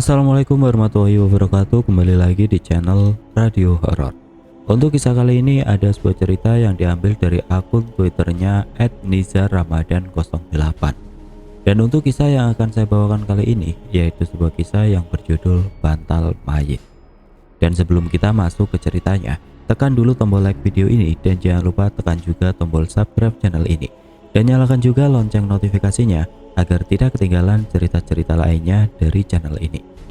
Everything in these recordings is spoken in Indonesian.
Assalamualaikum warahmatullahi wabarakatuh. Kembali lagi di channel Radio Horor. Untuk kisah kali ini ada sebuah cerita yang diambil dari akun Twitternya @nizarramadan08. Dan untuk kisah yang akan saya bawakan kali ini yaitu sebuah kisah yang berjudul Bantal Mayit. Dan sebelum kita masuk ke ceritanya, tekan dulu tombol like video ini dan jangan lupa tekan juga tombol subscribe channel ini. Dan nyalakan juga lonceng notifikasinya agar tidak ketinggalan cerita-cerita lainnya dari channel ini.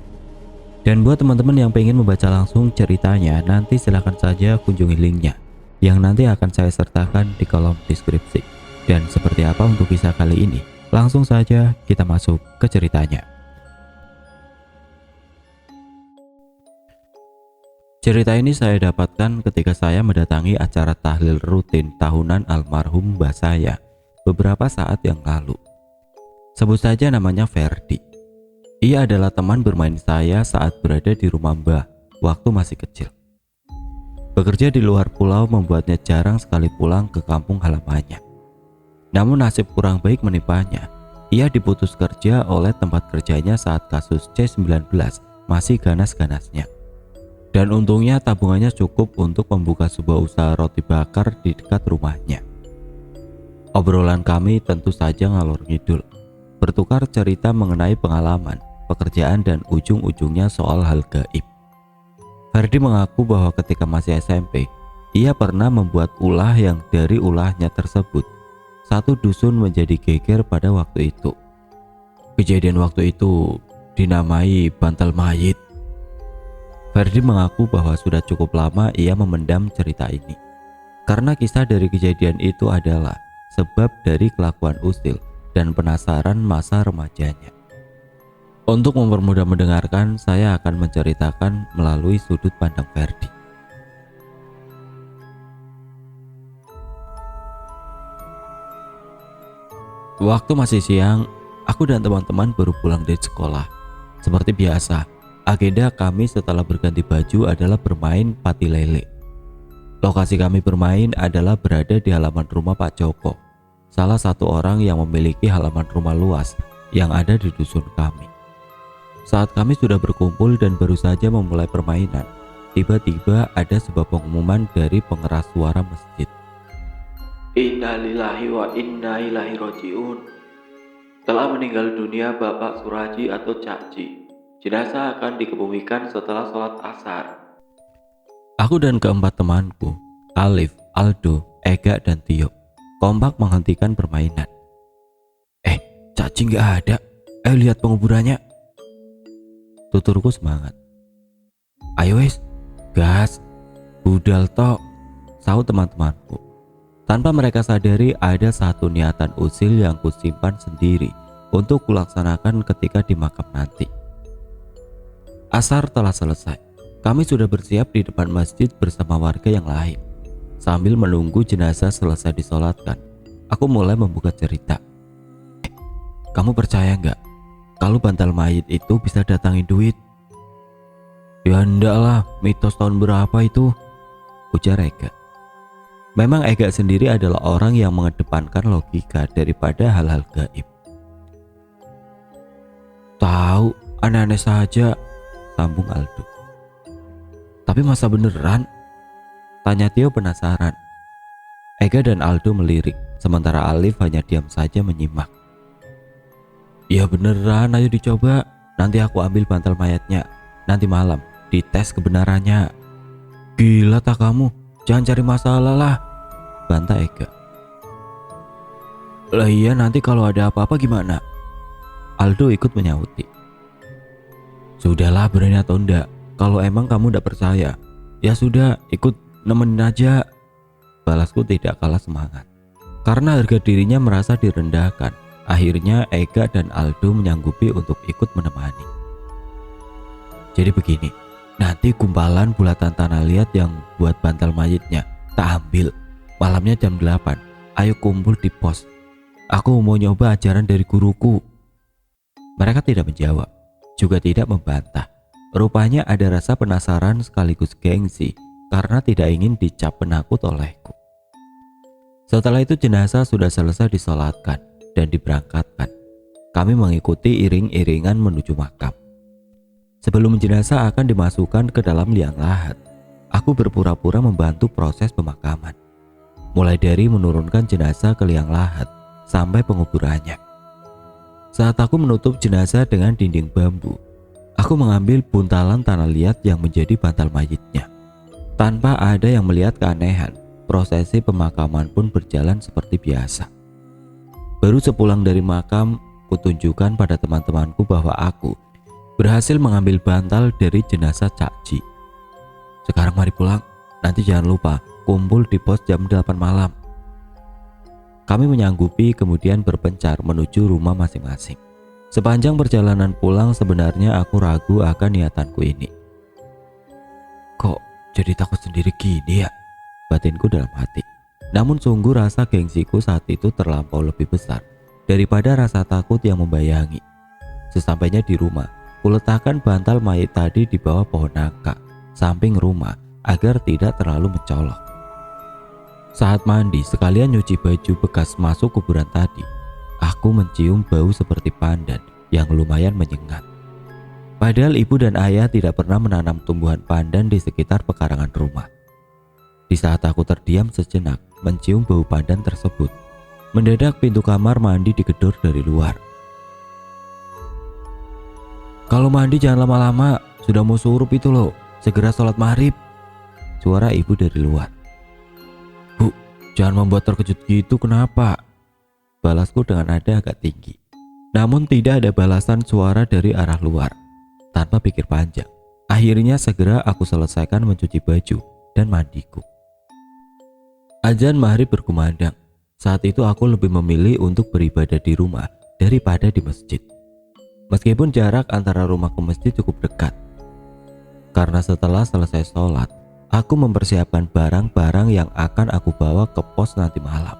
Dan buat teman-teman yang pengen membaca langsung ceritanya, nanti silahkan saja kunjungi linknya yang nanti akan saya sertakan di kolom deskripsi. Dan seperti apa untuk kisah kali ini? Langsung saja kita masuk ke ceritanya. Cerita ini saya dapatkan ketika saya mendatangi acara tahlil rutin tahunan almarhum mbah saya beberapa saat yang lalu. Sebut saja namanya Ferdi. Ia adalah teman bermain saya saat berada di rumah mbah waktu masih kecil. Bekerja di luar pulau membuatnya jarang sekali pulang ke kampung halamannya. Namun nasib kurang baik menimpannya. Ia diputus kerja oleh tempat kerjanya saat kasus C19 masih ganas-ganasnya. Dan untungnya tabungannya cukup untuk membuka sebuah usaha roti bakar di dekat rumahnya. Obrolan kami tentu saja ngalor ngidul, bertukar cerita mengenai pengalaman, pekerjaan dan ujung-ujungnya soal hal gaib. Ferdi mengaku bahwa ketika masih SMP, ia pernah membuat ulah yang dari ulahnya tersebut, satu dusun menjadi geger pada waktu itu. Kejadian waktu itu dinamai bantal mayit. Ferdi mengaku bahwa sudah cukup lama ia memendam cerita ini, karena kisah dari kejadian itu adalah sebab dari kelakuan usil dan penasaran masa remajanya. Untuk mempermudah mendengarkan, saya akan menceritakan melalui sudut pandang Ferdi. Waktu masih siang, aku dan teman-teman baru pulang dari sekolah. Seperti biasa, agenda kami setelah berganti baju adalah bermain pati lele. Lokasi kami bermain adalah berada di halaman rumah Pak Joko, salah satu orang yang memiliki halaman rumah luas yang ada di dusun kami. Saat kami sudah berkumpul dan baru saja memulai permainan, tiba-tiba ada sebuah pengumuman dari pengeras suara masjid. Innalillahi wa inna ilaihi rajiun. Telah meninggal dunia Bapak Suraji atau Cakji. Jenazah akan dikebumikan setelah sholat asar. Aku dan keempat temanku, Alif, Aldo, Ega dan Tio, kompak menghentikan permainan. Cacing gak ada. Ayo lihat penguburannya. Tuturku semangat. Ayo wes, gas, budal tok, sahut teman-temanku. Tanpa mereka sadari ada satu niatan usil yang kusimpan sendiri untuk kulaksanakan ketika di makam nanti. Asar telah selesai. Kami sudah bersiap di depan masjid bersama warga yang lain. Sambil menunggu jenazah selesai disolatkan, aku mulai membuka cerita. Kamu percaya nggak kalau bantal mayit itu bisa datangin duit? Ya enggak lah, mitos tahun berapa itu? Ujar Ega. Memang Ega sendiri adalah orang yang mengedepankan logika daripada hal-hal gaib. Tahu, aneh-aneh saja, sambung Aldo. Tapi masa beneran? Tanya Tio penasaran. Ega dan Aldo melirik, sementara Alif hanya diam saja menyimak. Ya beneran, ayo dicoba. Nanti aku ambil bantal mayatnya. Nanti malam, dites kebenarannya. Gila tak kamu? Jangan cari masalah lah, bantah Ega. Lah iya, nanti kalau ada apa-apa gimana? Aldo ikut menyauti. Sudahlah, berani atau enggak, kalau emang kamu enggak percaya, ya sudah, ikut nemenin aja. Balasku tidak kalah semangat. Karena harga dirinya merasa direndahkan, akhirnya Ega dan Aldo menyanggupi untuk ikut menemani. Jadi begini, nanti gumpalan bulatan tanah liat yang buat bantal mayitnya tak ambil. Malamnya jam 8, ayo kumpul di pos. Aku mau nyoba ajaran dari guruku. Mereka tidak menjawab, juga tidak membantah. Rupanya ada rasa penasaran sekaligus gengsi karena tidak ingin dicap penakut olehku. Setelah itu jenazah sudah selesai disolatkan dan diberangkatkan. Kami mengikuti iring-iringan menuju makam. Sebelum jenazah akan dimasukkan ke dalam liang lahat, aku berpura-pura membantu proses pemakaman. Mulai dari menurunkan jenazah ke liang lahat sampai penguburannya. Saat aku menutup jenazah dengan dinding bambu, aku mengambil buntalan tanah liat yang menjadi bantal mayitnya. Tanpa ada yang melihat keanehan, prosesi pemakaman pun berjalan seperti biasa. Baru sepulang dari makam, kutunjukkan pada teman-temanku bahwa aku berhasil mengambil bantal dari jenazah Cak Ji. Sekarang mari pulang, nanti jangan lupa kumpul di pos jam 8 malam. Kami menyanggupi kemudian berpencar menuju rumah masing-masing. Sepanjang perjalanan pulang sebenarnya aku ragu akan niatanku ini. Kok jadi takut sendiri gini ya? Batinku dalam hati. Namun sungguh rasa gengsiku saat itu terlampau lebih besar daripada rasa takut yang membayangi. Sesampainya di rumah, kuletakkan bantal mayit tadi di bawah pohon nangka, samping rumah agar tidak terlalu mencolok. Saat mandi sekalian nyuci baju bekas masuk kuburan tadi, aku mencium bau seperti pandan yang lumayan menyengat. Padahal ibu dan ayah tidak pernah menanam tumbuhan pandan di sekitar pekarangan rumah. Di saat aku terdiam sejenak mencium bau pandan tersebut, mendadak pintu kamar mandi digedor dari luar. Kalau mandi jangan lama-lama, sudah mau surup itu loh, segera sholat maghrib. Suara ibu dari luar. Bu, jangan membuat terkejut gitu, kenapa? Balasku dengan nada agak tinggi. Namun tidak ada balasan suara dari arah luar. Tanpa pikir panjang, akhirnya segera aku selesaikan mencuci baju dan mandiku. Azan maghrib berkumandang. Saat itu aku lebih memilih untuk beribadah di rumah daripada di masjid. Meskipun jarak antara rumah ke masjid cukup dekat. Karena setelah selesai sholat, aku mempersiapkan barang-barang yang akan aku bawa ke pos nanti malam.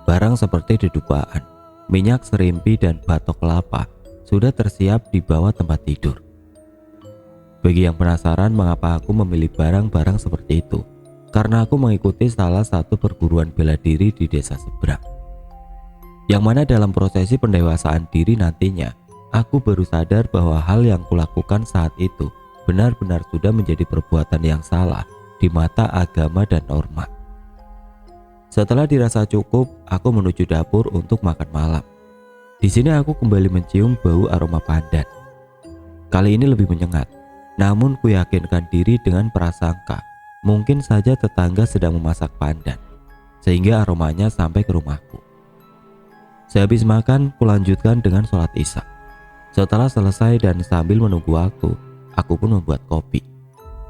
Barang seperti dedupaan, minyak serimpi dan batok kelapa sudah tersiap di bawah tempat tidur. Bagi yang penasaran mengapa aku memilih barang-barang seperti itu, karena aku mengikuti salah satu perguruan bela diri di desa seberang. Yang mana dalam prosesi pendewasaan diri nantinya, aku baru sadar bahwa hal yang kulakukan saat itu benar-benar sudah menjadi perbuatan yang salah di mata agama dan norma. Setelah dirasa cukup, aku menuju dapur untuk makan malam. Di sini aku kembali mencium bau aroma pandan. Kali ini lebih menyengat, namun kuyakinkan diri dengan prasangka mungkin saja tetangga sedang memasak pandan, sehingga aromanya sampai ke rumahku. Sehabis makan, kulanjutkan dengan sholat isya. Setelah selesai dan sambil menunggu waktu, aku pun membuat kopi.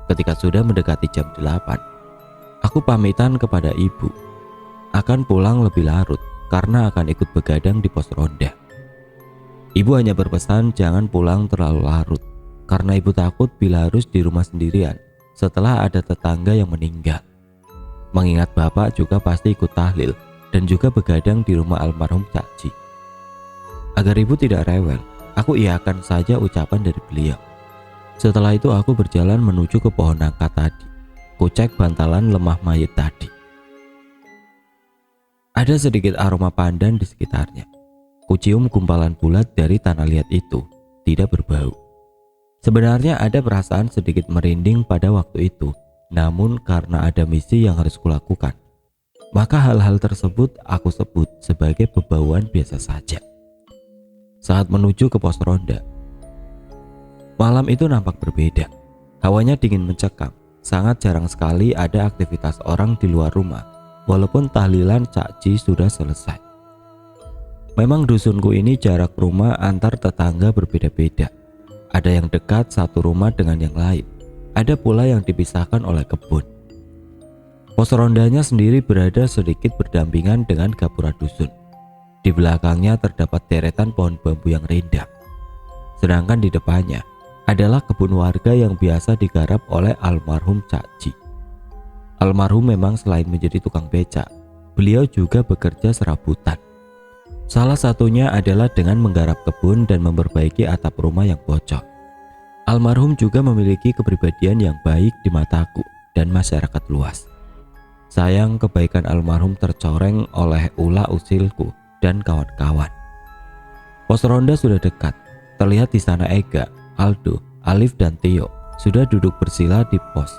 Ketika sudah mendekati jam 8, aku pamitan kepada ibu. Akan pulang lebih larut karena akan ikut begadang di pos ronda. Ibu hanya berpesan jangan pulang terlalu larut, karena ibu takut bila harus di rumah sendirian setelah ada tetangga yang meninggal. Mengingat bapak juga pasti ikut tahlil dan juga begadang di rumah almarhum Cak Ji. Agar ibu tidak rewel, aku iakan saja ucapan dari beliau. Setelah itu aku berjalan menuju ke pohon nangka tadi. Kucek bantalan lemah mayit tadi. Ada sedikit aroma pandan di sekitarnya. Kucium gumpalan bulat dari tanah liat itu, tidak berbau. Sebenarnya ada perasaan sedikit merinding pada waktu itu, namun karena ada misi yang harus kulakukan, maka hal-hal tersebut aku sebut sebagai pembawaan biasa saja. Saat menuju ke pos ronda, malam itu nampak berbeda. Hawanya dingin mencekam, sangat jarang sekali ada aktivitas orang di luar rumah, walaupun tahlilan Cak Ji sudah selesai. Memang dusunku ini jarak rumah antar tetangga berbeda-beda. Ada yang dekat satu rumah dengan yang lain, ada pula yang dipisahkan oleh kebun. Pos rondanya sendiri berada sedikit berdampingan dengan gapura dusun. Di belakangnya terdapat deretan pohon bambu yang rindang. Sedangkan di depannya adalah kebun warga yang biasa digarap oleh almarhum Cak Ji. Almarhum memang selain menjadi tukang becak, beliau juga bekerja serabutan. Salah satunya adalah dengan menggarap kebun dan memperbaiki atap rumah yang bocor. Almarhum juga memiliki kepribadian yang baik di mataku dan masyarakat luas. Sayang kebaikan almarhum tercoreng oleh ulah usilku dan kawan-kawan. Pos ronda sudah dekat. Terlihat di sana Ega, Aldo, Alif dan Tio sudah duduk bersila di pos.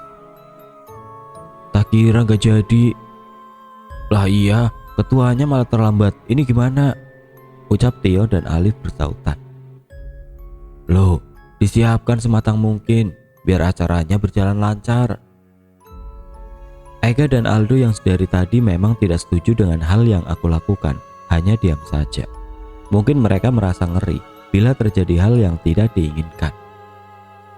Tak kira gak jadi. Lah iya, ketuanya malah terlambat. Ini gimana? Ucap Tio dan Alif bersautan. Loh, disiapkan sematang mungkin biar acaranya berjalan lancar. Ega dan Aldo yang sedari tadi memang tidak setuju dengan hal yang aku lakukan, hanya diam saja. Mungkin mereka merasa ngeri bila terjadi hal yang tidak diinginkan.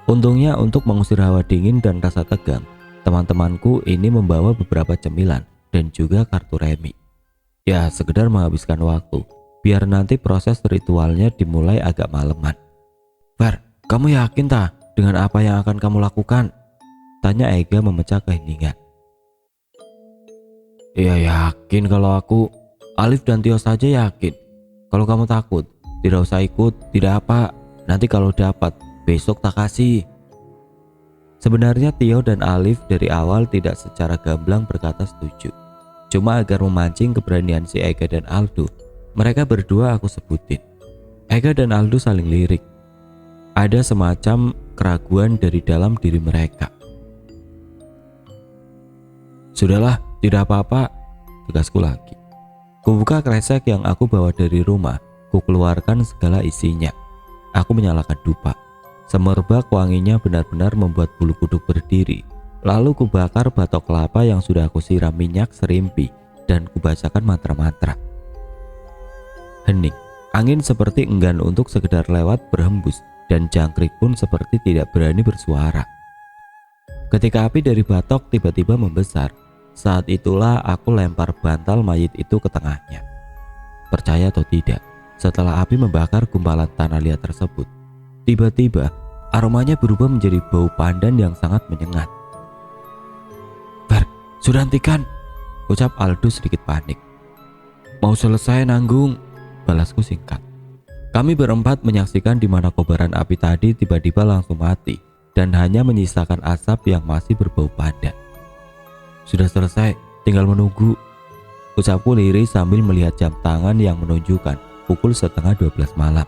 Untungnya untuk mengusir hawa dingin dan rasa tegang, teman-temanku ini membawa beberapa cemilan dan juga kartu remi. Ya, sekedar menghabiskan waktu, biar nanti proses ritualnya dimulai agak maleman. Fer, kamu yakin tak dengan apa yang akan kamu lakukan? Tanya Ega memecah keheningan. Iya yakin kalau aku. Alif dan Tio saja yakin. Kalau kamu takut, tidak usah ikut, tidak apa. Nanti kalau dapat, besok tak kasih. Sebenarnya Tio dan Alif dari awal tidak secara gamblang berkata setuju. Cuma agar memancing keberanian si Ega dan Aldo, mereka berdua aku sebutin. Ega dan Aldo saling lirik. Ada semacam keraguan dari dalam diri mereka. Sudahlah, tidak apa-apa, tegasku lagi. Kubuka kresek yang aku bawa dari rumah, ku keluarkan segala isinya. Aku menyalakan dupa. Semerbak wanginya benar-benar membuat bulu kuduk berdiri. Lalu kubakar batok kelapa yang sudah aku siram minyak serimpi dan kubacakan mantra-mantra. Hening, angin seperti enggan untuk sekedar lewat berhembus dan jangkrik pun seperti tidak berani bersuara. Ketika api dari batok tiba-tiba membesar, saat itulah aku lempar bantal mayit itu ke tengahnya. Percaya atau tidak, setelah api membakar gumpalan tanah liat tersebut, tiba-tiba aromanya berubah menjadi bau pandan yang sangat menyengat. Fer, sudah hentikan, ucap Aldo sedikit panik. Mau selesai nanggung, balasku singkat. Kami berempat menyaksikan di mana kobaran api tadi tiba-tiba langsung mati dan hanya menyisakan asap yang masih berbau pandan. Sudah selesai, tinggal menunggu, ucapku lirih sambil melihat jam tangan yang menunjukkan pukul 11:30 malam.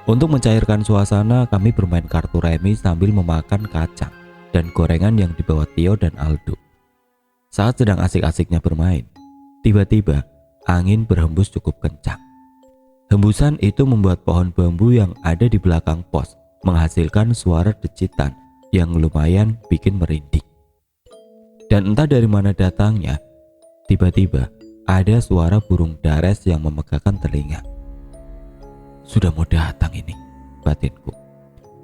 Untuk mencairkan suasana, kami bermain kartu remi sambil memakan kacang dan gorengan yang dibawa Tio dan Aldo. Saat sedang asik-asiknya bermain, tiba-tiba angin berhembus cukup kencang. Hembusan itu membuat pohon bambu yang ada di belakang pos menghasilkan suara decitan yang lumayan bikin merinding. Dan entah dari mana datangnya, tiba-tiba ada suara burung dares yang memegahkan telinga. Sudah mau datang ini, batinku.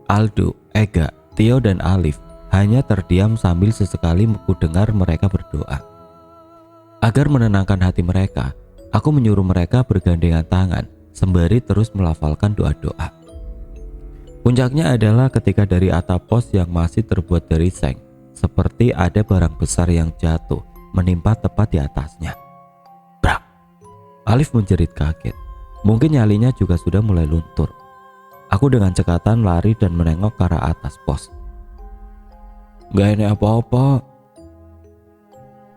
Aldo, Ega, Tio dan Alif hanya terdiam sambil sesekali ku dengar mereka berdoa. Agar menenangkan hati mereka, aku menyuruh mereka bergandengan tangan sembari terus melafalkan doa-doa. Puncaknya adalah ketika dari atap pos yang masih terbuat dari seng, seperti ada barang besar yang jatuh menimpa tepat di atasnya. Brak! Alif menjerit kaget. Mungkin nyalinya juga sudah mulai luntur. Aku dengan cekatan lari dan menengok ke arah atas pos. Gak enak apa-apa.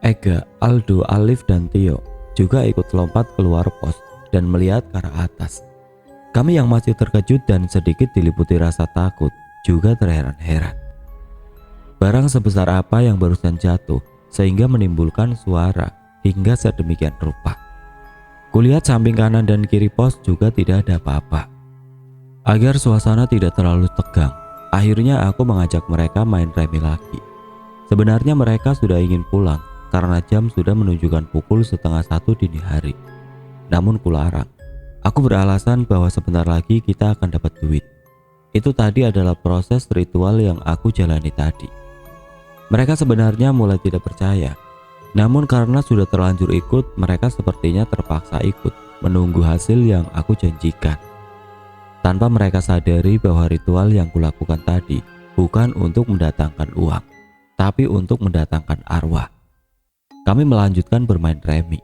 Ega, Aldo, Alif dan Tio juga ikut lompat keluar pos dan melihat ke arah atas. Kami yang masih terkejut dan sedikit diliputi rasa takut juga terheran-heran. Barang sebesar apa yang barusan jatuh sehingga menimbulkan suara hingga sedemikian rupa. Kulihat samping kanan dan kiri pos juga tidak ada apa-apa. Agar suasana tidak terlalu tegang, akhirnya aku mengajak mereka main remi lagi. Sebenarnya mereka sudah ingin pulang karena jam sudah menunjukkan pukul 12:30 dini hari. Namun kularang. Aku beralasan bahwa sebentar lagi kita akan dapat duit. Itu tadi adalah proses ritual yang aku jalani tadi. Mereka sebenarnya mulai tidak percaya. Namun karena sudah terlanjur ikut, mereka sepertinya terpaksa ikut menunggu hasil yang aku janjikan. Tanpa mereka sadari bahwa ritual yang kulakukan tadi bukan untuk mendatangkan uang, tapi untuk mendatangkan arwah. Kami melanjutkan bermain remi,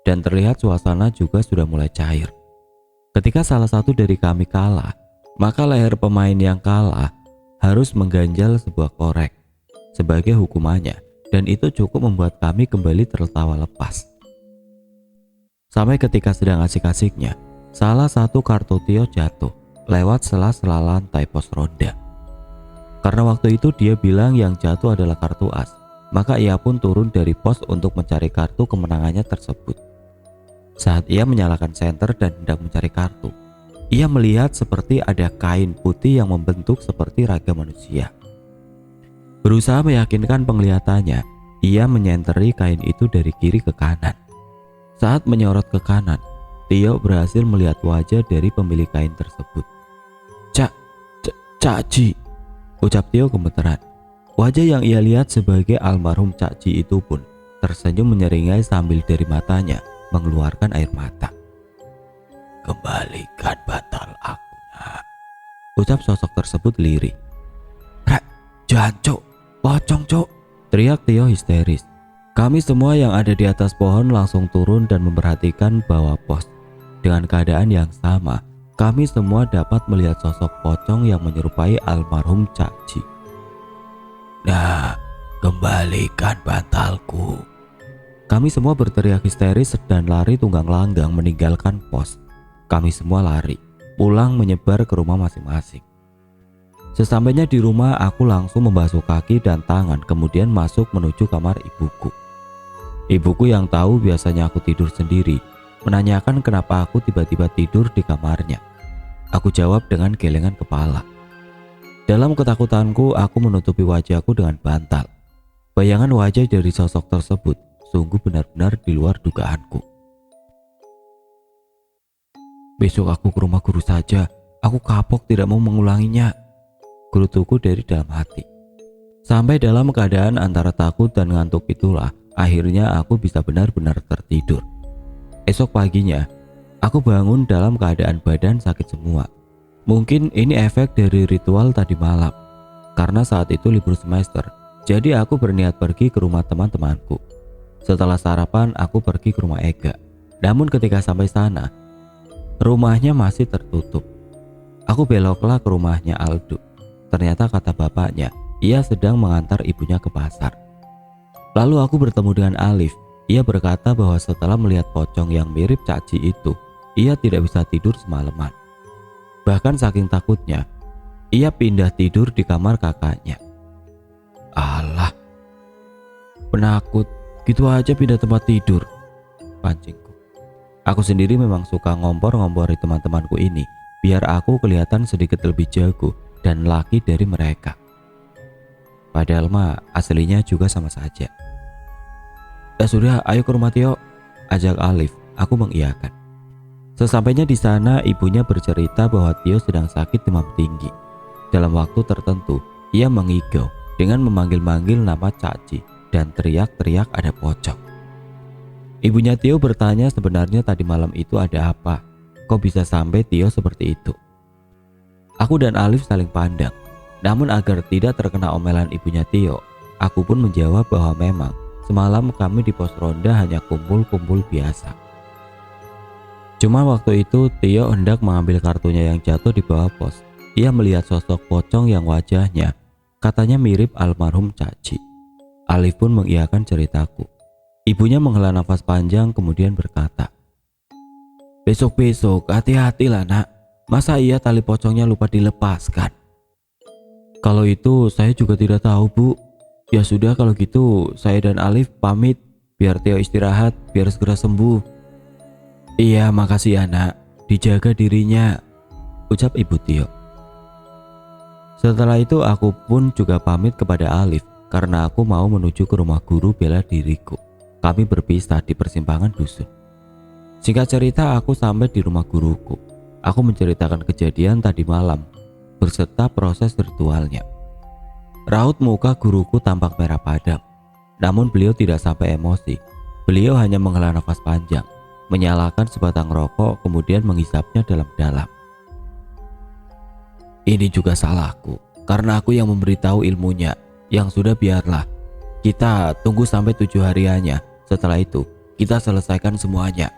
dan terlihat suasana juga sudah mulai cair. Ketika salah satu dari kami kalah, maka leher pemain yang kalah harus mengganjal sebuah korek sebagai hukumannya, dan itu cukup membuat kami kembali tertawa lepas. Sampai ketika sedang asik-asiknya, salah satu kartu Tio jatuh lewat sela-sela lantai pos ronda. Karena waktu itu dia bilang yang jatuh adalah kartu as, maka ia pun turun dari pos untuk mencari kartu kemenangannya tersebut. Saat ia menyalakan senter dan hendak mencari kartu, ia melihat seperti ada kain putih yang membentuk seperti raga manusia. Berusaha meyakinkan penglihatannya, ia menyenteri kain itu dari kiri ke kanan. Saat menyorot ke kanan, Tio berhasil melihat wajah dari pemilik kain tersebut. Cak Ji, ucap Tio gemeteran. Wajah yang ia lihat sebagai almarhum Cak Ji itu pun tersenyum menyeringai sambil dari matanya mengeluarkan air mata. Kembalikan bantal aku, nak, ucap sosok tersebut lirih. Rek, jangan cok, pocong cok, teriak Tio histeris. Kami semua yang ada di atas pohon langsung turun dan memperhatikan bawah pos. Dengan keadaan yang sama, kami semua dapat melihat sosok pocong yang menyerupai almarhum Cak Ji. Nah, kembalikan bantalku. Kami semua berteriak histeris dan lari tunggang langgang meninggalkan pos. Kami semua lari, pulang menyebar ke rumah masing-masing. Sesampainya di rumah, aku langsung membasuh kaki dan tangan, kemudian masuk menuju kamar ibuku. Ibuku yang tahu biasanya aku tidur sendiri, menanyakan kenapa aku tiba-tiba tidur di kamarnya. Aku jawab dengan gelengan kepala. Dalam ketakutanku, aku menutupi wajahku dengan bantal. Bayangan wajah dari sosok tersebut sungguh benar-benar di luar dugaanku. Besok aku ke rumah guru saja, aku kapok tidak mau mengulanginya, gerutuku dari dalam hati. Sampai dalam keadaan antara takut dan ngantuk itulah, akhirnya aku bisa benar-benar tertidur. Esok paginya, aku bangun dalam keadaan badan sakit semua. Mungkin ini efek dari ritual tadi malam. Karena saat itu libur semester, jadi aku berniat pergi ke rumah teman-temanku. Setelah sarapan, aku pergi ke rumah Ega. Namun ketika sampai sana, rumahnya masih tertutup. Aku beloklah ke rumahnya Aldo. Ternyata kata bapaknya, ia sedang mengantar ibunya ke pasar. Lalu aku bertemu dengan Alif. Ia berkata bahwa setelah melihat pocong yang mirip Cak Ji itu, ia tidak bisa tidur semalaman. Bahkan saking takutnya, ia pindah tidur di kamar kakaknya. Alah, penakut, gitu aja pindah tempat tidur, pancingku. Aku sendiri memang suka ngompor-ngompori teman-temanku ini, biar aku kelihatan sedikit lebih jago dan laki dari mereka. Padahal mah aslinya juga sama saja. Ya sudah, ayo ke rumah Tio, ajak Alif. Aku mengiyakan. Sesampainya di sana, ibunya bercerita bahwa Tio sedang sakit demam tinggi. Dalam waktu tertentu, ia mengigau dengan memanggil-manggil nama Cak Ji dan teriak-teriak ada pocong. Ibunya Tio bertanya sebenarnya tadi malam itu ada apa? Kok bisa sampai Tio seperti itu? Aku dan Alif saling pandang. Namun agar tidak terkena omelan ibunya Tio, aku pun menjawab bahwa memang semalam kami di pos ronda hanya kumpul-kumpul biasa. Cuma waktu itu Tio hendak mengambil kartunya yang jatuh di bawah pos. Ia melihat sosok pocong yang wajahnya katanya mirip almarhum Cak Ji. Alif pun mengiyakan ceritaku. Ibunya menghela nafas panjang kemudian berkata, besok-besok hati-hatilah nak, masa iya tali pocongnya lupa dilepaskan? Kalau itu saya juga tidak tahu bu. Ya sudah kalau gitu saya dan Alif pamit, biar Tio istirahat biar segera sembuh. Iya makasih ya nak, dijaga dirinya, ucap ibu Tio. Setelah itu aku pun juga pamit kepada Alif karena aku mau menuju ke rumah guru bela diriku. Kami berpisah di persimpangan dusun. Singkat cerita, aku sampai di rumah guruku. Aku menceritakan kejadian tadi malam berserta proses ritualnya. Raut muka guruku tampak merah padam. Namun beliau tidak sampai emosi. Beliau hanya menghela nafas panjang, menyalakan sebatang rokok kemudian menghisapnya dalam-dalam. Ini juga salahku, karena aku yang memberitahu ilmunya. Yang sudah biarlah, kita tunggu sampai 7 hariannya. Setelah itu kita selesaikan semuanya.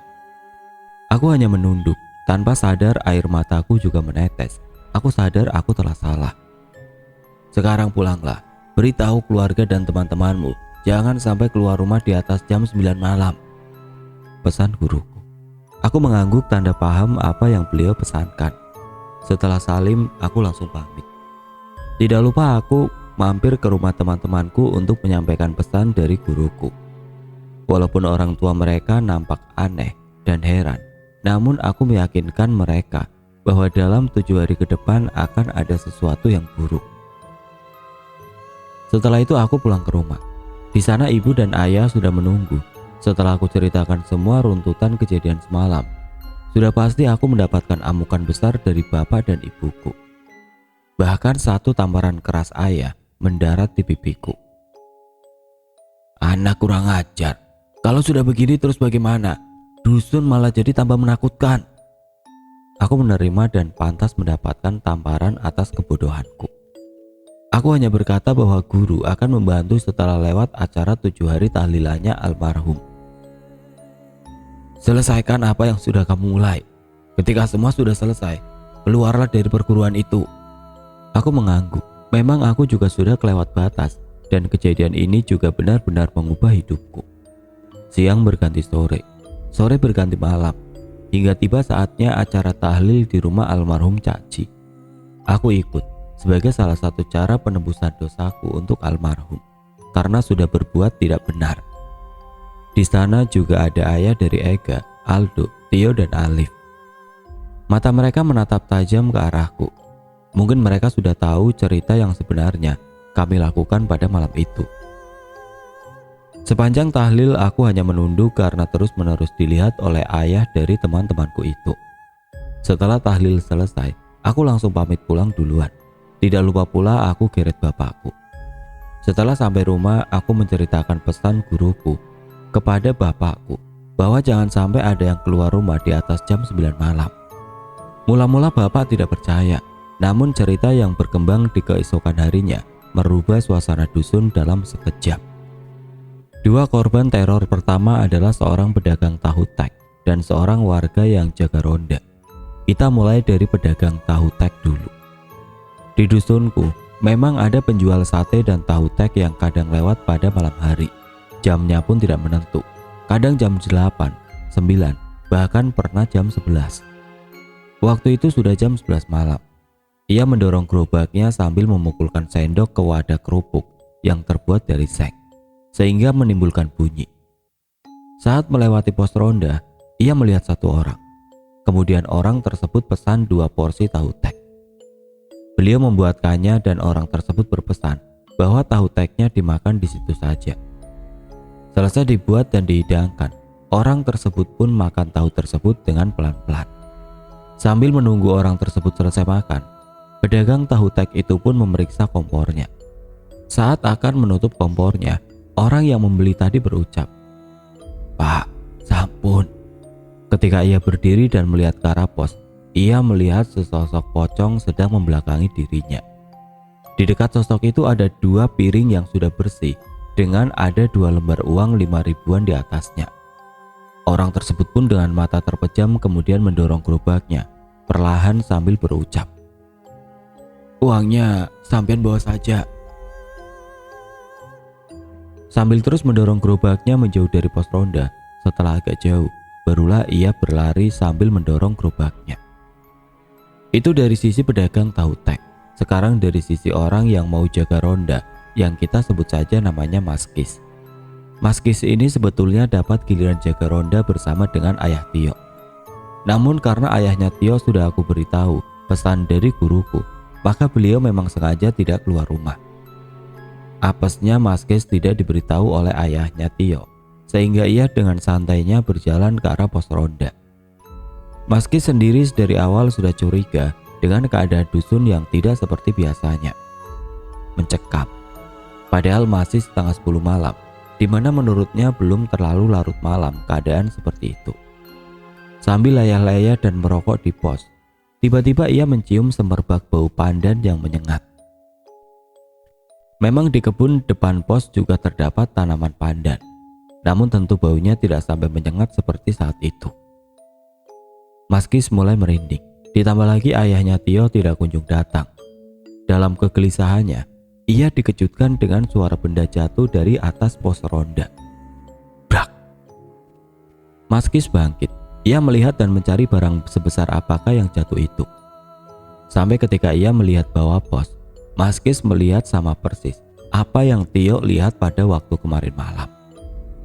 Aku hanya menunduk, tanpa sadar air mataku juga menetes. Aku sadar aku telah salah. Sekarang pulanglah, beritahu keluarga dan teman-temanmu, jangan sampai keluar rumah di atas jam 9 malam, pesan guruku. Aku mengangguk tanda paham apa yang beliau pesankan. Setelah salim, aku langsung pamit. Tidak lupa aku mampir ke rumah teman-temanku untuk menyampaikan pesan dari guruku. Walaupun orang tua mereka nampak aneh dan heran, namun aku meyakinkan mereka bahwa dalam 7 hari ke depan akan ada sesuatu yang buruk. Setelah itu aku pulang ke rumah. Di sana ibu dan ayah sudah menunggu. Setelah aku ceritakan semua runtutan kejadian semalam, sudah pasti aku mendapatkan amukan besar dari bapak dan ibuku. Bahkan satu tamparan keras ayah mendarat di pipiku. "Anak kurang ajar. Kalau sudah begini terus bagaimana? Dusun malah jadi tambah menakutkan." Aku menerima dan pantas mendapatkan tamparan atas kebodohanku. Aku hanya berkata bahwa guru akan membantu setelah lewat acara 7 hari tahlilannya almarhum. "Selesaikan apa yang sudah kamu mulai. Ketika semua sudah selesai, keluarlah dari perguruan itu." Aku mengangguk. Memang aku juga sudah kelewat batas dan kejadian ini juga benar-benar mengubah hidupku. Siang berganti sore, sore berganti malam, hingga tiba saatnya acara tahlil di rumah almarhum Caci. Aku ikut sebagai salah satu cara penebusan dosaku untuk almarhum karena sudah berbuat tidak benar. Di sana juga ada ayah dari Ega, Aldo, Tio dan Alif. Mata mereka menatap tajam ke arahku. Mungkin mereka sudah tahu cerita yang sebenarnya kami lakukan pada malam itu. Sepanjang tahlil aku hanya menunduk karena terus-menerus dilihat oleh ayah dari teman-temanku itu. Setelah tahlil selesai, aku langsung pamit pulang duluan. Tidak lupa pula aku geret bapakku. Setelah sampai rumah, aku menceritakan pesan guruku kepada bapakku bahwa jangan sampai ada yang keluar rumah di atas jam 9 malam. Mula-mula bapak tidak percaya, namun cerita yang berkembang di keesokan harinya merubah suasana dusun dalam sekejap. 2 korban teror pertama adalah seorang pedagang tahu tek dan seorang warga yang jaga ronda. Kita mulai dari pedagang tahu tek dulu. Di dusunku, memang ada penjual sate dan tahu tek yang kadang lewat pada malam hari. Jamnya pun tidak menentu. Kadang jam 8, 9, bahkan pernah jam 11. Waktu itu sudah jam 11 malam. Ia mendorong gerobaknya sambil memukulkan sendok ke wadah kerupuk yang terbuat dari seng, sehingga menimbulkan bunyi. Saat melewati pos ronda, ia melihat satu orang. Kemudian orang tersebut pesan 2 porsi tahu tek. Beliau membuatkannya dan orang tersebut berpesan bahwa tahu teknya dimakan di situ saja. Selesai dibuat dan dihidangkan, orang tersebut pun makan tahu tersebut dengan pelan-pelan. Sambil menunggu orang tersebut selesai makan, pedagang tahu tek itu pun memeriksa kompornya. Saat akan menutup kompornya, orang yang membeli tadi berucap, "Pak, sampun." Ketika ia berdiri dan melihat ke arah pos, ia melihat sesosok pocong sedang membelakangi dirinya. Di dekat sosok itu ada 2 piring yang sudah bersih dengan ada 2 lembar uang 5 ribuan di atasnya. Orang tersebut pun dengan mata terpejam kemudian mendorong gerobaknya perlahan sambil berucap, "Uangnya sampean bawa saja." Sambil terus mendorong gerobaknya menjauh dari pos ronda. Setelah agak jauh, barulah ia berlari sambil mendorong gerobaknya. Itu dari sisi pedagang tahu tek. Sekarang dari sisi orang yang mau jaga ronda, yang kita sebut saja namanya Mas Kis. Mas Kis ini sebetulnya dapat giliran jaga ronda bersama dengan ayah Tio. Namun karena ayahnya Tio sudah aku beritahu pesan dari guruku, maka beliau memang sengaja tidak keluar rumah. Apesnya Mas Kis tidak diberitahu oleh ayahnya Tio, sehingga ia dengan santainya berjalan ke arah pos ronda. Mas Kis sendiri dari awal sudah curiga dengan keadaan dusun yang tidak seperti biasanya. Mencekam. Padahal masih setengah 10 malam, di mana menurutnya belum terlalu larut malam keadaan seperti itu. Sambil layah-layah dan merokok di pos, tiba-tiba ia mencium semerbak bau pandan yang menyengat. Memang di kebun depan pos juga terdapat tanaman pandan, namun tentu baunya tidak sampai menyengat seperti saat itu. Mas Kis mulai merinding, ditambah lagi ayahnya Tio tidak kunjung datang. Dalam kegelisahannya, ia dikejutkan dengan suara benda jatuh dari atas pos ronda. Brak! Mas Kis bangkit. Ia melihat dan mencari barang sebesar apakah yang jatuh itu. Sampai ketika ia melihat bawah pos, Mas Kis melihat sama persis apa yang Tio lihat pada waktu kemarin malam,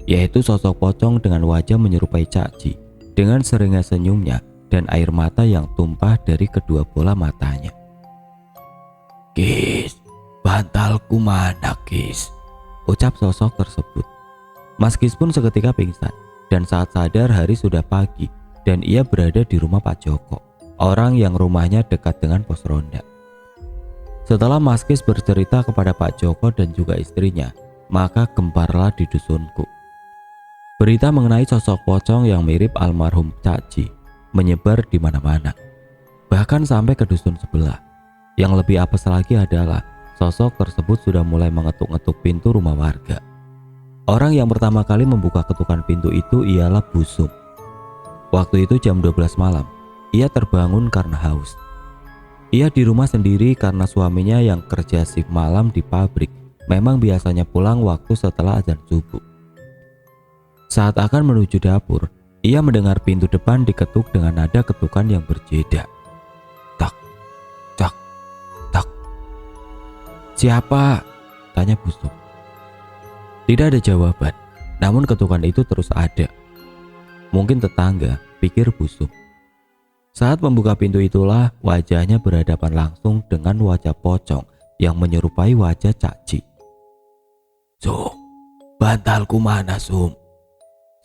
yaitu sosok pocong dengan wajah menyerupai Cak Ji, dengan seringnya senyumnya dan air mata yang tumpah dari kedua bola matanya. "Kis, bantalku mana, Kis?" ucap sosok tersebut. Mas Kis pun seketika pingsan, dan saat sadar hari sudah pagi dan ia berada di rumah Pak Joko, orang yang rumahnya dekat dengan pos ronda. Setelah Mas Kis bercerita kepada Pak Joko dan juga istrinya, maka gemparlah di dusunku. Berita mengenai sosok pocong yang mirip almarhum Cak Ji menyebar di mana-mana, bahkan sampai ke dusun sebelah. Yang lebih apes lagi adalah sosok tersebut sudah mulai mengetuk-ngetuk pintu rumah warga. Orang yang pertama kali membuka ketukan pintu itu ialah Busum. Waktu itu jam 12 malam, ia terbangun karena haus. Ia di rumah sendiri karena suaminya yang kerja shift malam di pabrik memang biasanya pulang waktu setelah azan subuh. Saat akan menuju dapur, ia mendengar pintu depan diketuk dengan nada ketukan yang berbeda. Tak, tak, tak. "Siapa?" tanya Busum. Tidak ada jawaban, namun ketukan itu terus ada. Mungkin tetangga, pikir Busum. Saat membuka pintu itulah wajahnya berhadapan langsung dengan wajah pocong yang menyerupai wajah Cak Ji. "Sum, bantalku mana, Sum?"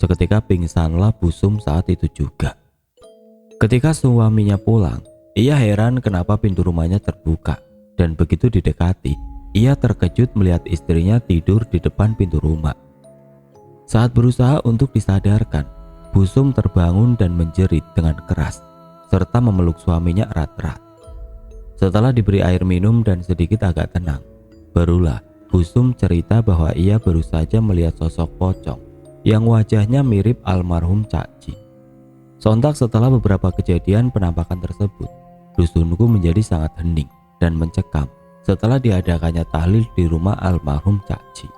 Seketika pingsanlah Busum saat itu juga. Ketika suaminya pulang, ia heran kenapa pintu rumahnya terbuka, dan begitu didekati, ia terkejut melihat istrinya tidur di depan pintu rumah. Saat berusaha untuk disadarkan, Busum terbangun dan menjerit dengan keras, serta memeluk suaminya erat-erat. Setelah diberi air minum dan sedikit agak tenang, barulah Busum cerita bahwa ia baru saja melihat sosok pocong yang wajahnya mirip almarhum Cak Ji. Sontak setelah beberapa kejadian penampakan tersebut, dusunku menjadi sangat hening dan mencekam setelah diadakannya tahlil di rumah almarhum Cak Ji.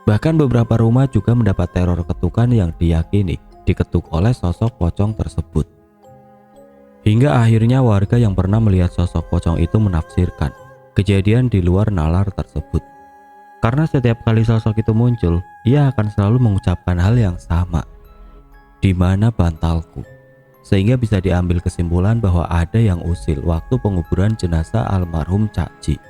Bahkan beberapa rumah juga mendapat teror ketukan yang diyakini diketuk oleh sosok pocong tersebut. Hingga akhirnya warga yang pernah melihat sosok pocong itu menafsirkan kejadian di luar nalar tersebut. Karena setiap kali sosok itu muncul, ia akan selalu mengucapkan hal yang sama. "Di mana bantalku?" Sehingga bisa diambil kesimpulan bahwa ada yang usil waktu penguburan jenazah almarhum Cak Ji.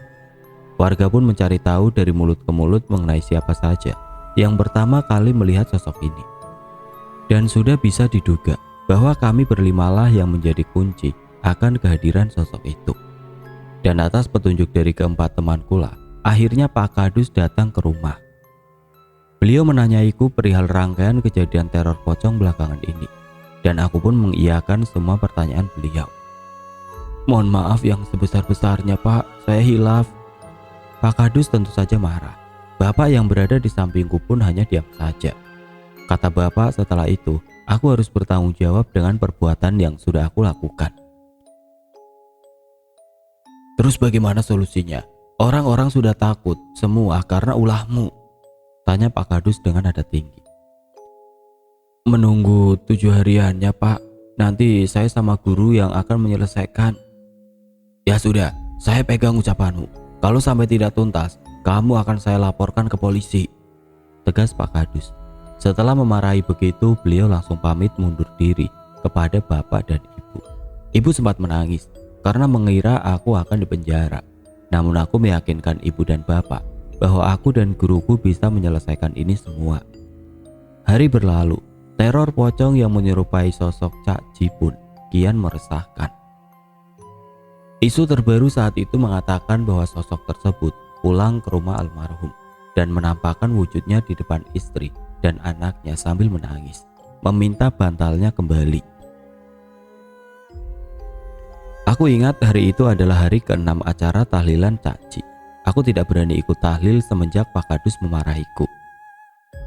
Warga pun mencari tahu dari mulut ke mulut mengenai siapa saja yang pertama kali melihat sosok ini. Dan sudah bisa diduga bahwa kami berlimalah yang menjadi kunci akan kehadiran sosok itu. Dan atas petunjuk dari keempat temanku lah, akhirnya Pak Kadus datang ke rumah. Beliau menanyaiku perihal rangkaian kejadian teror pocong belakangan ini. Dan aku pun mengiyakan semua pertanyaan beliau. "Mohon maaf yang sebesar-besarnya, Pak, saya hilaf." Pak Kadus tentu saja marah. Bapak yang berada di sampingku pun hanya diam saja. Kata bapak setelah itu, aku harus bertanggung jawab dengan perbuatan yang sudah aku lakukan. "Terus bagaimana solusinya? Orang-orang sudah takut semua karena ulahmu," tanya Pak Kadus dengan nada tinggi. "Menunggu 7 hariannya, Pak. Nanti saya sama guru yang akan menyelesaikan." "Ya sudah, saya pegang ucapanmu. Kalau sampai tidak tuntas, kamu akan saya laporkan ke polisi," tegas Pak Kadus. Setelah memarahi begitu, beliau langsung pamit mundur diri kepada bapak dan ibu. Ibu sempat menangis karena mengira aku akan dipenjara. Namun aku meyakinkan ibu dan bapak bahwa aku dan guruku bisa menyelesaikan ini semua. Hari berlalu. Teror pocong yang menyerupai sosok Cak Ji pun kian meresahkan. Isu terbaru saat itu mengatakan bahwa sosok tersebut pulang ke rumah almarhum dan menampakkan wujudnya di depan istri dan anaknya sambil menangis, meminta bantalnya kembali. Aku ingat hari itu adalah hari ke-6 acara tahlilan Cak Ji. Aku tidak berani ikut tahlil semenjak Pak Kadus memarahiku.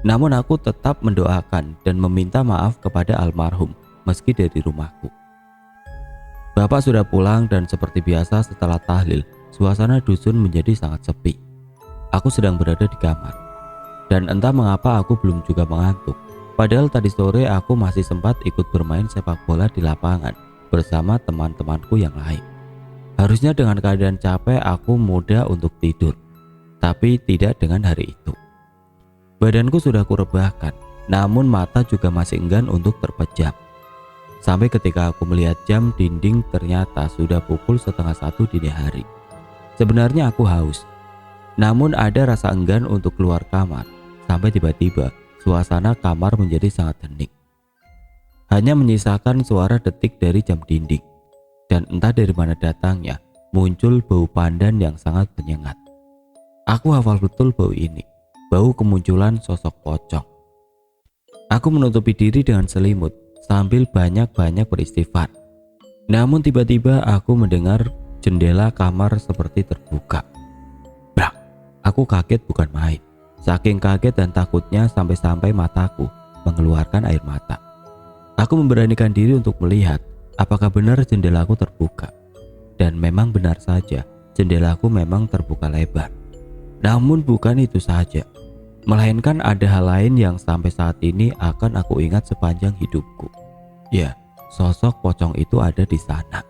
Namun aku tetap mendoakan dan meminta maaf kepada almarhum meski dari rumahku. Bapak sudah pulang dan seperti biasa setelah tahlil, suasana dusun menjadi sangat sepi. Aku sedang berada di kamar. Dan entah mengapa aku belum juga mengantuk. Padahal tadi sore aku masih sempat ikut bermain sepak bola di lapangan bersama teman-temanku yang lain. Harusnya dengan keadaan capek aku mudah untuk tidur, tapi tidak dengan hari itu. Badanku sudah kurebahkan, namun mata juga masih enggan untuk terpejam. Sampai ketika aku melihat jam dinding, ternyata sudah pukul 12:30 dini hari. Sebenarnya aku haus, namun ada rasa enggan untuk keluar kamar. Sampai tiba-tiba suasana kamar menjadi sangat hening. Hanya menyisakan suara detik dari jam dinding. Dan entah dari mana datangnya, muncul bau pandan yang sangat menyengat. Aku hafal betul bau ini, bau kemunculan sosok pocong. Aku menutupi diri dengan selimut sambil banyak-banyak beristighfar. Namun tiba-tiba aku mendengar jendela kamar seperti terbuka. Brak! Aku kaget bukan main. Saking kaget dan takutnya sampai-sampai mataku mengeluarkan air mata. Aku memberanikan diri untuk melihat apakah benar jendelaku terbuka. Dan memang benar saja, jendelaku memang terbuka lebar. Namun bukan itu saja, melainkan ada hal lain yang sampai saat ini akan aku ingat sepanjang hidupku. Ya, sosok pocong itu ada di sana.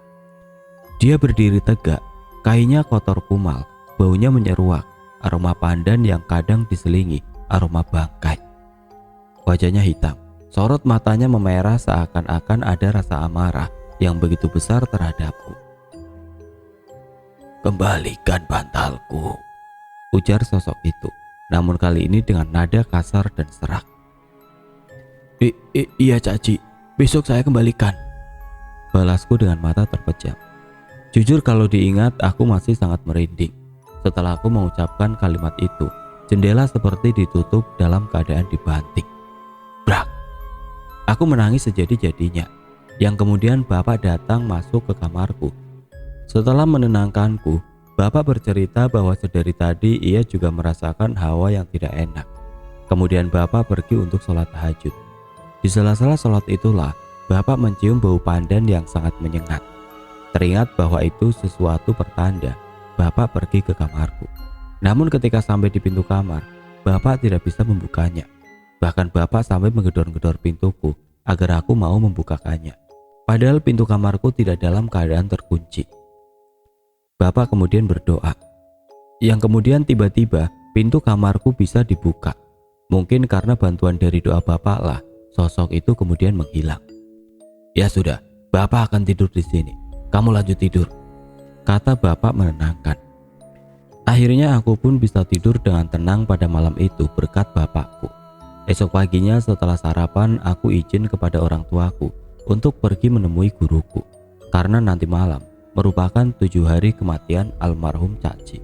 Dia berdiri tegak, kainnya kotor kumal, baunya menyeruak, aroma pandan yang kadang diselingi aroma bangkai. Wajahnya hitam, sorot matanya memerah seakan-akan ada rasa amarah yang begitu besar terhadapku. "Kembalikan bantalku," ujar sosok itu, namun kali ini dengan nada kasar dan serak. Iya Caci, besok saya kembalikan," balasku dengan mata terpejam. Jujur kalau diingat aku masih sangat merinding. Setelah aku mengucapkan kalimat itu, jendela seperti ditutup dalam keadaan dibanting. Brak! Aku menangis sejadi-jadinya, yang kemudian bapak datang masuk ke kamarku. Setelah menenangkanku, bapak bercerita bahwa sedari tadi ia juga merasakan hawa yang tidak enak. Kemudian bapak pergi untuk sholat tahajud. Di sela-sela sholat itulah bapak mencium bau pandan yang sangat menyengat. Teringat bahwa itu sesuatu pertanda bapak pergi ke kamarku. Namun ketika sampai di pintu kamar, bapak tidak bisa membukanya. Bahkan bapak sampai menggedor-gedor pintuku agar aku mau membukakannya. Padahal pintu kamarku tidak dalam keadaan terkunci. Bapak kemudian berdoa. Yang kemudian tiba-tiba pintu kamarku bisa dibuka. Mungkin karena bantuan dari doa bapak lah, sosok itu kemudian menghilang. "Ya sudah, bapak akan tidur di sini. Kamu lanjut tidur," kata bapak menenangkan. Akhirnya aku pun bisa tidur dengan tenang pada malam itu berkat bapakku. Esok paginya setelah sarapan, aku izin kepada orang tuaku untuk pergi menemui guruku. Karena nanti malam merupakan 7 hari kematian almarhum Caci.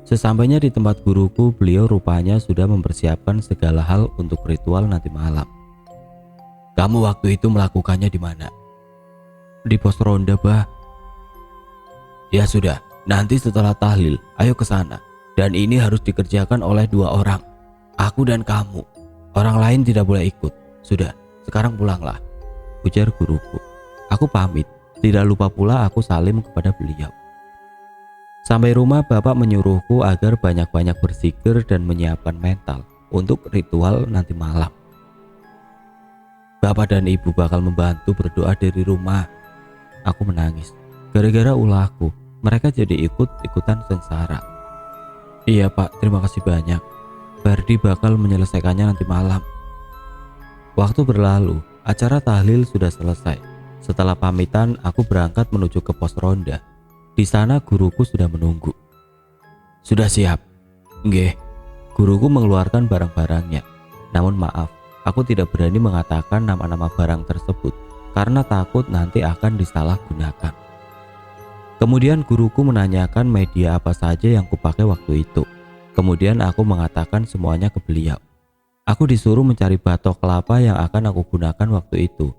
Sesampainya di tempat guruku, beliau rupanya sudah mempersiapkan segala hal untuk ritual nanti malam. "Kamu waktu itu melakukannya di mana?" "Di pos ronda, Bah." "Ya sudah, nanti setelah tahlil, ayo ke sana. Dan ini harus dikerjakan oleh 2 orang, aku dan kamu. Orang lain tidak boleh ikut. Sudah, sekarang pulanglah," ujar guruku. Aku pamit. Tidak lupa pula aku salim kepada beliau. Sampai rumah, bapak menyuruhku agar banyak-banyak berzikir dan menyiapkan mental untuk ritual nanti malam. "Bapak dan ibu bakal membantu berdoa dari rumah." Aku menangis. Gara-gara ulahku, mereka jadi ikut-ikutan sengsara. "Iya Pak, terima kasih banyak. Bardi bakal menyelesaikannya nanti malam." Waktu berlalu, acara tahlil sudah selesai. Setelah pamitan, aku berangkat menuju ke pos ronda. Di sana guruku sudah menunggu. "Sudah siap?" "Nggih." Guruku mengeluarkan barang-barangnya. Namun maaf, aku tidak berani mengatakan nama-nama barang tersebut karena takut nanti akan disalahgunakan. Kemudian guruku menanyakan media apa saja yang kupakai waktu itu. Kemudian aku mengatakan semuanya ke beliau. Aku disuruh mencari batok kelapa yang akan aku gunakan waktu itu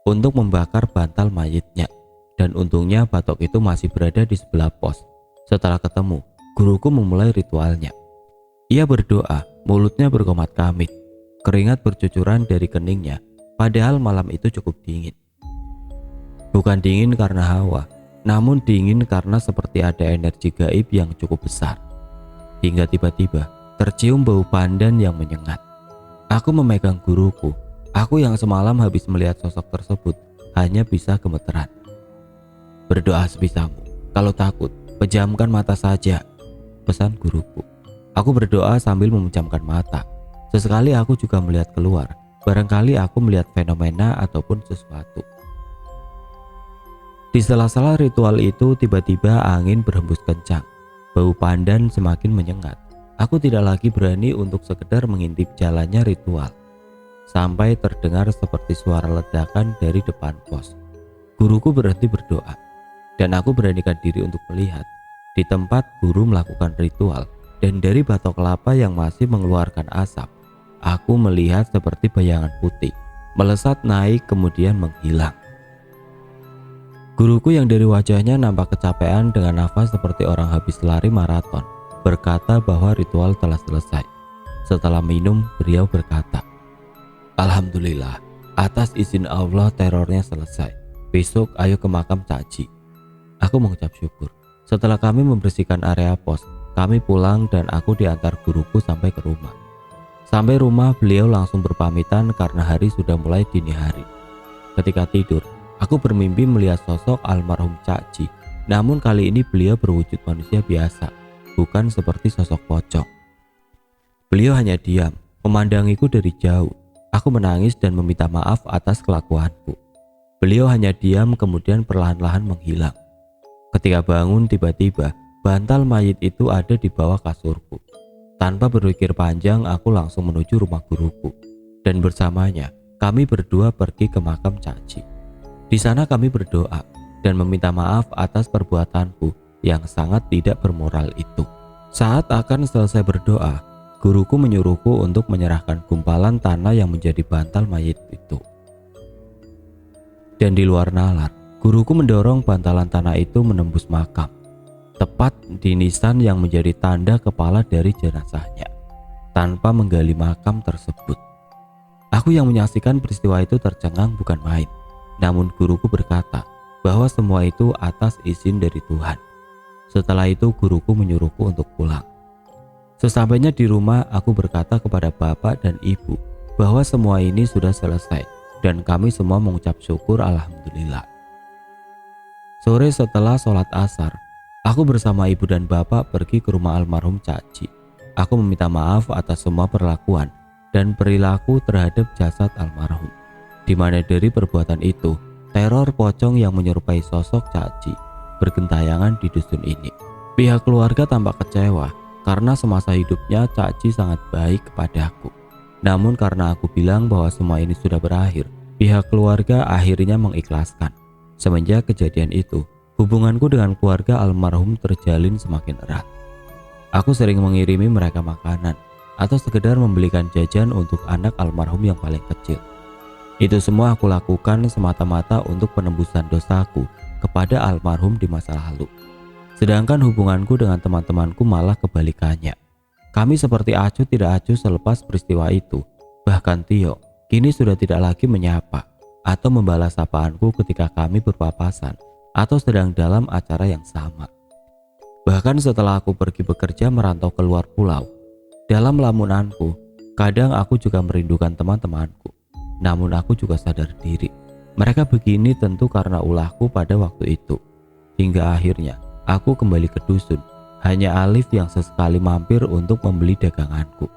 untuk membakar bantal mayitnya. Dan untungnya batok itu masih berada di sebelah pos. Setelah ketemu, guruku memulai ritualnya. Ia berdoa, mulutnya berkomat kamit. Keringat bercucuran dari keningnya, padahal malam itu cukup dingin. Bukan dingin karena hawa, namun dingin karena seperti ada energi gaib yang cukup besar. Hingga tiba-tiba tercium bau pandan yang menyengat. Aku memegang guruku. Aku yang semalam habis melihat sosok tersebut hanya bisa gemeteran. "Berdoa sebisamu. Kalau takut, pejamkan mata saja, pesan guruku. Aku berdoa sambil memejamkan mata. Sesekali aku juga melihat keluar. Barangkali aku melihat fenomena ataupun sesuatu. Di sela-sela ritual itu tiba-tiba angin berhembus kencang. Bau pandan semakin menyengat. Aku tidak lagi berani untuk sekedar mengintip jalannya ritual. Sampai terdengar seperti suara ledakan dari depan pos. Guruku berhenti berdoa. Dan aku beranikan diri untuk melihat. Di tempat guru melakukan ritual. Dan dari batok kelapa yang masih mengeluarkan asap, aku melihat seperti bayangan putih. Melesat naik kemudian menghilang. Guruku yang dari wajahnya nampak kecapean dengan nafas seperti orang habis lari maraton berkata bahwa ritual telah selesai. Setelah minum, beliau berkata, "Alhamdulillah, atas izin Allah terornya selesai. Besok ayo ke makam Cakji." Aku mengucap syukur. Setelah kami membersihkan area pos, kami pulang dan aku diantar guruku sampai ke rumah. Sampai rumah, beliau langsung berpamitan karena hari sudah mulai dini hari. Ketika tidur, aku bermimpi melihat sosok almarhum Cakji. Namun kali ini beliau berwujud manusia biasa, bukan seperti sosok pocong. Beliau hanya diam, memandangiku dari jauh. Aku menangis dan meminta maaf atas kelakuanku. Beliau hanya diam kemudian perlahan-lahan menghilang. Ketika bangun tiba-tiba, bantal mayit itu ada di bawah kasurku. Tanpa berpikir panjang, aku langsung menuju rumah guruku. Dan bersamanya, kami berdua pergi ke makam Cakji. Di sana kami berdoa dan meminta maaf atas perbuatanku yang sangat tidak bermoral itu. Saat akan selesai berdoa, guruku menyuruhku untuk menyerahkan gumpalan tanah yang menjadi bantal mayit itu. Dan di luar nalar, guruku mendorong bantalan tanah itu menembus makam, tepat di nisan yang menjadi tanda kepala dari jenazahnya, tanpa menggali makam tersebut. Aku yang menyaksikan peristiwa itu tercengang bukan main. Namun guruku berkata bahwa semua itu atas izin dari Tuhan. Setelah itu guruku menyuruhku untuk pulang. Sesampainya di rumah, aku berkata kepada bapak dan ibu bahwa semua ini sudah selesai dan kami semua mengucap syukur alhamdulillah. Sore setelah sholat asar, aku bersama ibu dan bapak pergi ke rumah almarhum Cakji. Aku meminta maaf atas semua perlakuan dan perilaku terhadap jasad almarhum. Di mana dari perbuatan itu, teror pocong yang menyerupai sosok Cakji bergentayangan di dusun ini. Pihak keluarga tampak kecewa karena semasa hidupnya Cakji sangat baik kepadaku. Namun karena aku bilang bahwa semua ini sudah berakhir, pihak keluarga akhirnya mengikhlaskan. Semenjak kejadian itu, hubunganku dengan keluarga almarhum terjalin semakin erat. Aku sering mengirimi mereka makanan atau sekedar membelikan jajan untuk anak almarhum yang paling kecil. Itu semua aku lakukan semata-mata untuk penembusan dosaku kepada almarhum di masa lalu. Sedangkan hubunganku dengan teman-temanku malah kebalikannya. Kami seperti acuh tidak acuh selepas peristiwa itu. Bahkan Tio kini sudah tidak lagi menyapa atau membalas sapaanku ketika kami berpapasan atau sedang dalam acara yang sama. Bahkan setelah aku pergi bekerja merantau keluar pulau, dalam lamunanku, kadang aku juga merindukan teman-temanku. Namun aku juga sadar diri, mereka begini tentu karena ulahku pada waktu itu. Hingga akhirnya aku kembali ke dusun, hanya Alif yang sesekali mampir untuk membeli daganganku.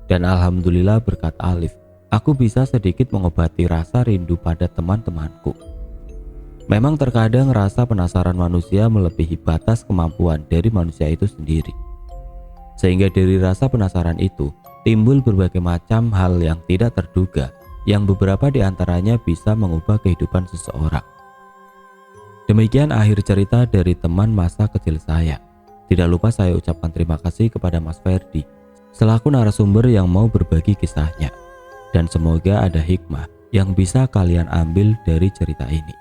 Dan alhamdulillah berkat Alif, aku bisa sedikit mengobati rasa rindu pada teman-temanku. Memang terkadang rasa penasaran manusia melebihi batas kemampuan dari manusia itu sendiri. Sehingga dari rasa penasaran itu timbul berbagai macam hal yang tidak terduga, yang beberapa di antaranya bisa mengubah kehidupan seseorang. Demikian akhir cerita dari teman masa kecil saya. Tidak lupa saya ucapkan terima kasih kepada Mas Ferdi selaku narasumber yang mau berbagi kisahnya. Dan semoga ada hikmah yang bisa kalian ambil dari cerita ini.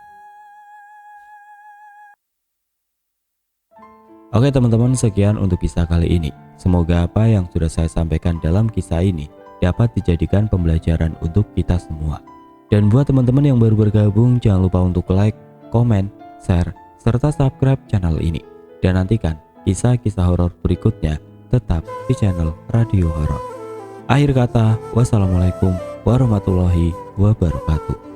Oke teman-teman, sekian untuk kisah kali ini. Semoga apa yang sudah saya sampaikan dalam kisah ini dapat dijadikan pembelajaran untuk kita semua. Dan buat teman-teman yang baru bergabung, jangan lupa untuk like, komen, share, serta subscribe channel ini. Dan nantikan kisah-kisah horor berikutnya tetap di channel Radio Horor. Akhir kata, wassalamualaikum warahmatullahi wabarakatuh.